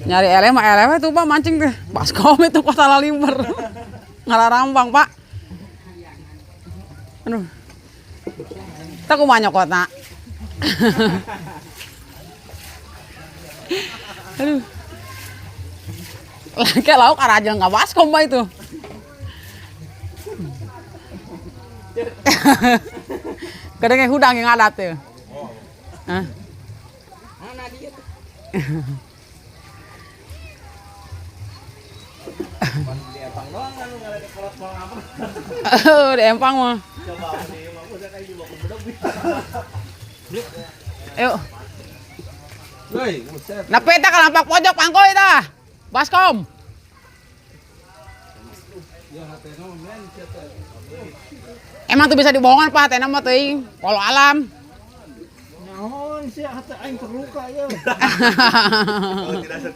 Nyari elema tuh Pak mancing tuh. Baskom itu kota Lalimber. Ngalarambang Pak. Aduh. Kita kumanya kota. Aduh. Kayak lauk araja nggak baskom Pak itu. Kadang yang hudang yang adat tuh. Hah? Mana dia tuh? Di Empang doang kan lu enggak ada kolot mau apa. Di Empang mah. Coba di Empang udah kayak dibawa ke bedog. Yuk. Woi, buset. Nah peta ka lampak pojok pangkoy dah. Baskom. Ya hatena men Emang tuh bisa dibohongan Pak, tena mah teuing. Kalau alam. Naon sih hate aing terluka ya.